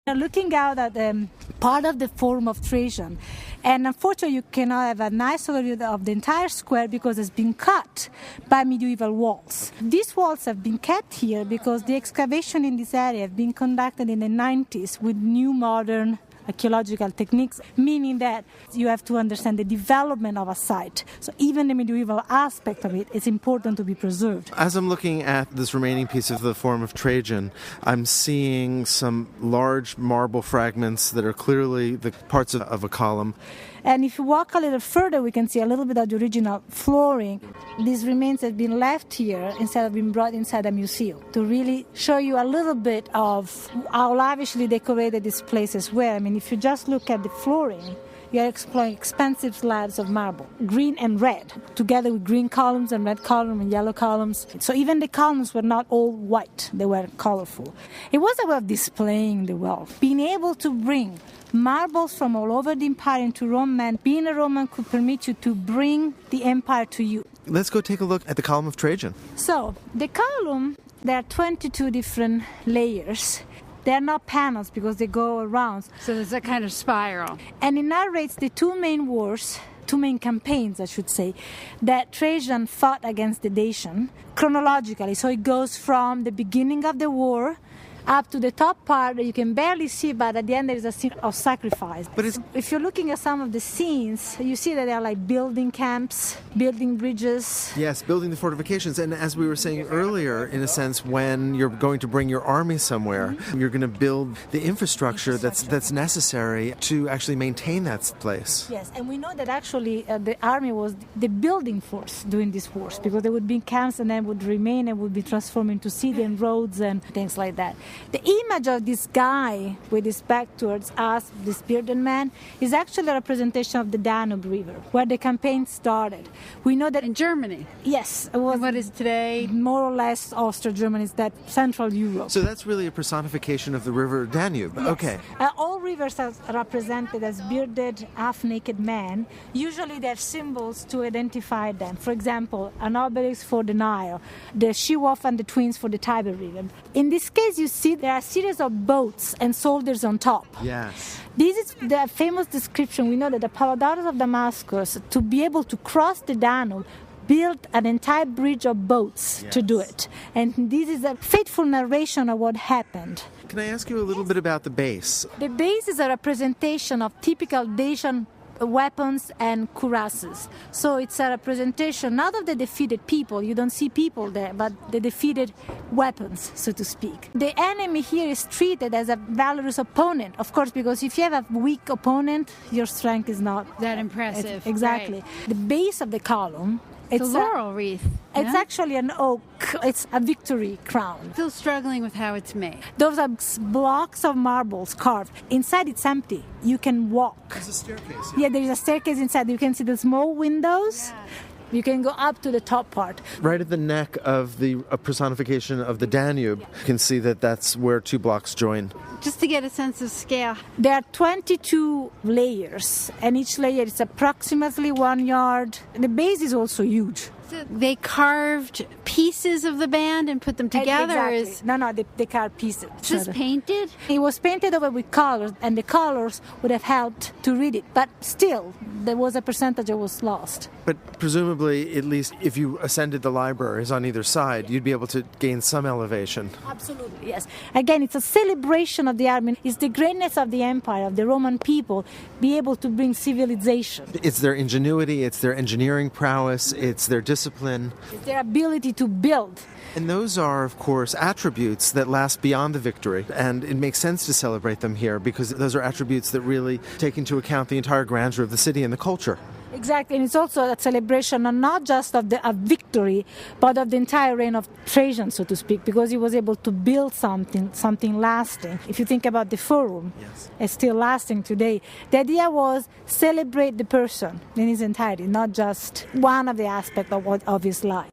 We're looking out at part of the Forum of Trajan, and unfortunately you cannot have a nice overview of the entire square because it's been cut by medieval walls. These walls have been kept here because the excavation in this area have been conducted in the 90s with new modern archaeological techniques, meaning that you have to understand the development of a site. So even the medieval aspect of it is important to be preserved. As I'm looking at this remaining piece of the Forum of Trajan, I'm seeing some large marble fragments that are clearly the parts of a column. And if you walk a little further, we can see a little bit of the original flooring. These remains have been left here instead of being brought inside a museum to really show you a little bit of how lavishly decorated these places were. I mean, if you just look at the flooring, you are exploring expensive slabs of marble, green and red, together with green columns and red columns and yellow columns. So even the columns were not all white, they were colorful. It was a way of displaying the wealth. Being able to bring marbles from all over the empire into Rome, and being a Roman could permit you to bring the empire to you. Let's go take a look at the Column of Trajan. So, the column, there are 22 different layers. They are not panels because they go around. So there's a kind of spiral. And it narrates the two main campaigns, I should say, that Trajan fought against the Dacian chronologically. So it goes from the beginning of the war up to the top part that you can barely see, but at the end there is a scene of sacrifice. But if you're looking at some of the scenes, you see that they're like building camps, building bridges. Yes, building the fortifications. And as we were saying earlier, in a sense, when you're going to bring your army somewhere, you're going to build the infrastructure that's necessary to actually maintain that place. Yes, and we know that actually the army was the building force during these wars, because there would be camps and then would remain and would be transformed into city and roads and things like that. The image of this guy with his back towards us, this bearded man, is actually a representation of the Danube River, where the campaign started. We know that in Germany. Yes, it was. And what is today? More or less Austro-Germany, is that Central Europe. So that's really a personification of the river Danube. Yes. Okay. All rivers are represented as bearded, half-naked men. Usually they're symbols to identify them. For example, an obelisk for the Nile, the she-wolf and the twins for the Tiber River. In this case, you see there are a series of boats and soldiers on top. Yes. This is the famous description. We know that the Paladatos of Damascus, to be able to cross the Danube, built an entire bridge of boats to do it. And this is a faithful narration of what happened. Can I ask you a little bit about the base? The base is a representation of typical Dacian weapons and cuirasses. So it's a representation not of the defeated people, you don't see people there, but the defeated weapons, so to speak. The enemy here is treated as a valorous opponent, of course, because if you have a weak opponent, your strength is not that impressive. Exactly. Right. The base of the column, it's a laurel wreath. It's actually an oak. It's a victory crown. Still struggling with how it's made. Those are blocks of marbles carved. Inside it's empty. You can walk. There's a staircase. Yeah, there is a staircase inside. You can see the small windows. Yeah. You can go up to the top part. Right at the neck of the personification of the Danube, you can see that that's where two blocks join. Just to get a sense of scale. There are 22 layers, and each layer is approximately 1 yard. The base is also huge. So they carved pieces of the band and put them together? Exactly. No, they carved pieces. Is this painted? It was painted over with colors, and the colors would have helped to read it. But still, there was a percentage that was lost. But presumably, at least if you ascended the libraries on either side, you'd be able to gain some elevation. Absolutely, yes. Again, it's a celebration of the army. It's the greatness of the empire, of the Roman people, be able to bring civilization. It's their ingenuity, it's their engineering prowess, it's their discipline. It's their ability to build. And those are, of course, attributes that last beyond the victory. And it makes sense to celebrate them here because those are attributes that really take into account the entire grandeur of the city and the culture. Exactly, and it's also a celebration not just of a victory, but of the entire reign of Trajan, so to speak, because he was able to build something lasting. If you think about the Forum, yes, it's still lasting today. The idea was celebrate the person in his entirety, not just one of the aspects of his life.